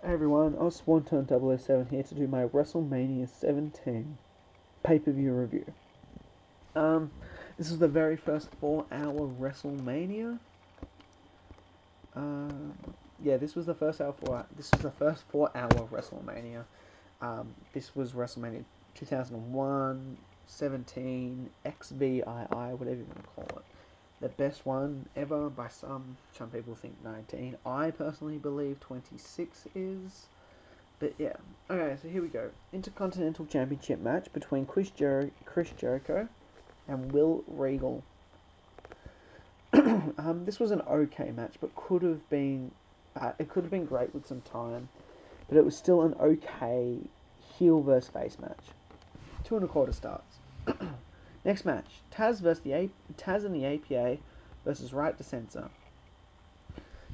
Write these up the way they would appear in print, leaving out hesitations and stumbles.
Hey everyone, I was Swanton 007 here to do my WrestleMania 17 pay-per-view review. Um, this is the very first 4-hour WrestleMania. Yeah, this was the first hour 4. This was the first 4-hour WrestleMania. This was WrestleMania 2001, 17, XVII, whatever you want to call it. The best one ever by some. Some people think 19. I personally believe 26 is. But yeah, okay, so here we go. Intercontinental Championship match between Chris Jericho and Will Regal. This was an okay match, but it could have been great with some time, but it was still an okay heel versus face match. 2 1/4 starts. Next match: Tazz and the APA versus Right to Censor.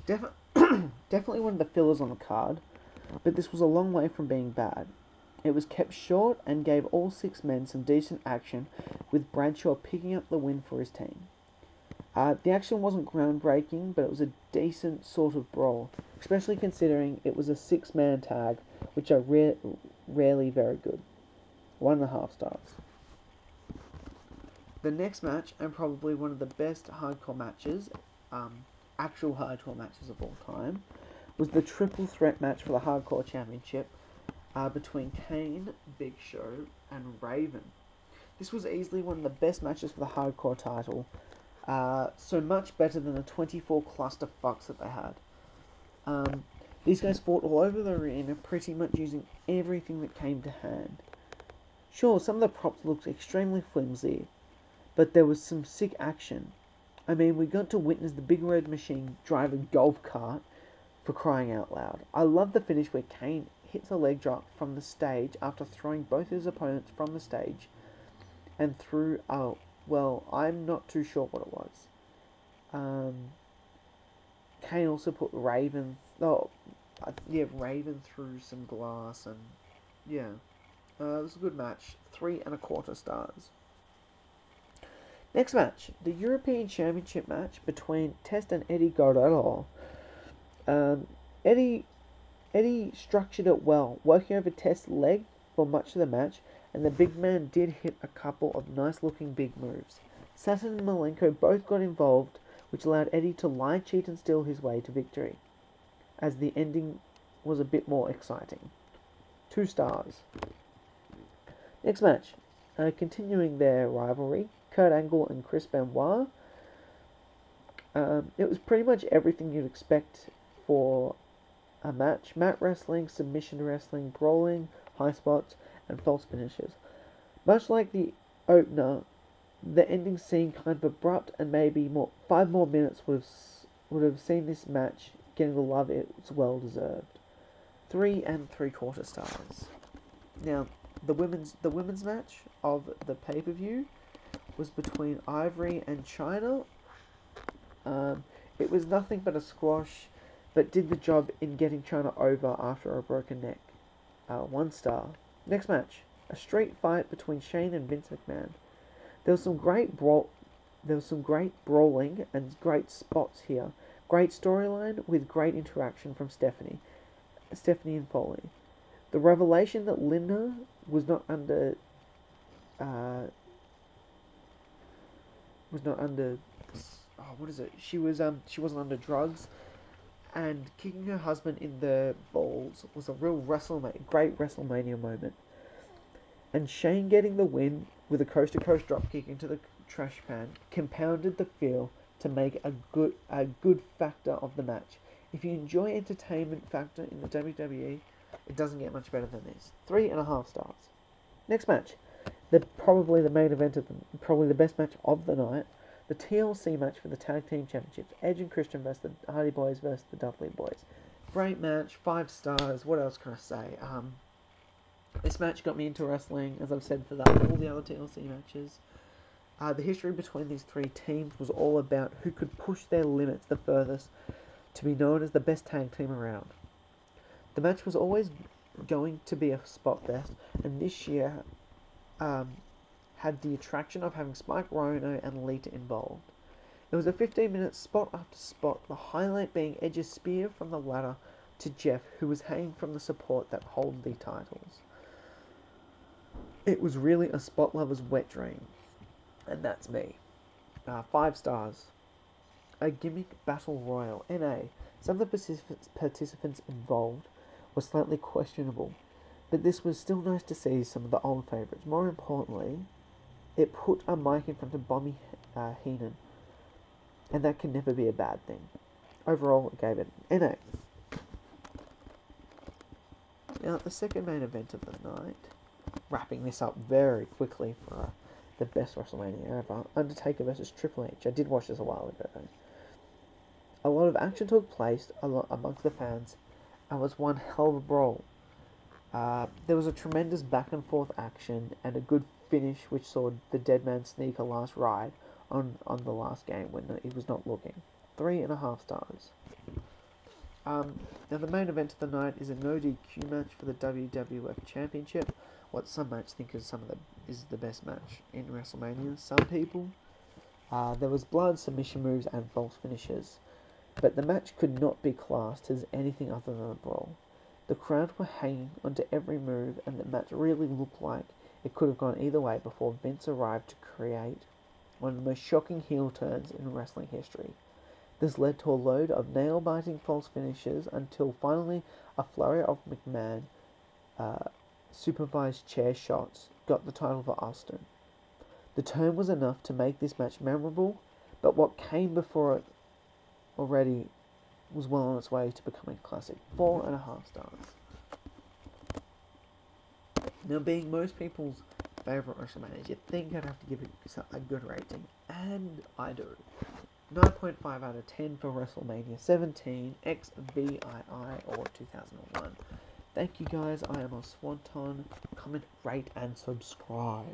Definitely one of the fillers on the card, but this was a long way from being bad. It was kept short and gave all 6 men some decent action, with Bradshaw picking up the win for his team. The action wasn't groundbreaking, but it was a decent sort of brawl, especially considering it was a 6-man tag, which are rarely very good. 1.5 stars. The next match, and probably one of the best hardcore matches, actual hardcore matches of all time, was the triple threat match for the Hardcore Championship between Kane, Big Show, and Raven. This was easily one of the best matches for the Hardcore title, so much better than the 24 clusterfucks that they had. These guys fought all over the arena, pretty much using everything that came to hand. Sure, some of the props looked extremely flimsy, but there was some sick action. I mean, we got to witness the Big Red Machine drive a golf cart, for crying out loud. I love the finish where Kane hits a leg drop from the stage after throwing both his opponents from the stage and through, I'm not too sure what it was. Kane also put Raven through some glass, and yeah, it was a good match. 3 1/4 stars. Next match, the European Championship match between Test and Eddie Guerrero. Eddie structured it well, working over Test's leg for much of the match, and the big man did hit a couple of nice-looking big moves. Saturn and Malenko both got involved, which allowed Eddie to lie, cheat, and steal his way to victory, as the ending was a bit more exciting. 2 stars. Next match, continuing their rivalry, Kurt Angle and Chris Benoit. It was pretty much everything you'd expect for a match: mat wrestling, submission wrestling, brawling, high spots, and false finishes. Much like the opener, the ending seemed kind of abrupt, and maybe 5 more minutes would have seen this match getting the love it's well deserved. 3 3/4 stars. Now, the women's match of the pay-per-view was between Ivory and Chyna. It was nothing but a squash, but did the job in getting Chyna over after a broken neck. 1 star. Next match, a street fight between Shane and Vince McMahon. There was some great brawling and great spots here. Great storyline with great interaction from Stephanie and Foley. The revelation that Linda was not under she wasn't under drugs, and kicking her husband in the balls was a real great WrestleMania moment. And Shane getting the win with a coast-to-coast dropkick into the trash pan compounded the feel to make a good factor of the match. If you enjoy entertainment factor in the WWE, it doesn't get much better than this. 3.5 stars. Next match, probably the main event probably the best match of the night, the TLC match for the Tag Team Championships. Edge and Christian versus the Hardy Boys versus the Dudley Boys. Great match, 5 stars. What else can I say? This match got me into wrestling, as I've said for all the other TLC matches. The history between these 3 teams was all about who could push their limits the furthest to be known as the best tag team around. The match was always going to be a spot fest, and this year had the attraction of having Spike, Rhino, and Lita involved. It was a 15-minute spot after spot, the highlight being Edge's spear from the ladder to Jeff, who was hanging from the support that hold the titles. It was really a spot lover's wet dream, and that's me. 5 stars. A Gimmick Battle Royal, NA. Some of the participants involved were slightly questionable, but this was still nice to see some of the old favourites. More importantly, it put a mic in front of Bobby Heenan, and that can never be a bad thing. Overall, it gave it an NA. Now, the second main event of the night, wrapping this up very quickly for the best WrestleMania ever, Undertaker versus Triple H. I did watch this a while ago, though. A lot of action took place amongst the fans, and was one hell of a brawl. There was a tremendous back and forth action, and a good finish which saw the dead man sneak a last ride on the last game when he was not looking. 3.5 stars. Now the main event of the night is a no DQ match for the WWF Championship. What some might think is the best match in WrestleMania. Some people. There was blood, submission moves, and false finishes, but the match could not be classed as anything other than a brawl. The crowd were hanging onto every move, and the match really looked like it could have gone either way before Vince arrived to create one of the most shocking heel turns in wrestling history. This led to a load of nail-biting false finishes until finally a flurry of McMahon supervised chair shots got the title for Austin. The turn was enough to make this match memorable, but what came before it already was well on its way to becoming a classic. 4.5 stars. Now, being most people's favourite WrestleMania, you'd think I'd have to give it a good rating, and I do. 9.5 out of 10 for WrestleMania 17, XVII, or 2001. Thank you guys, I am a Swanton. Comment, rate, and subscribe.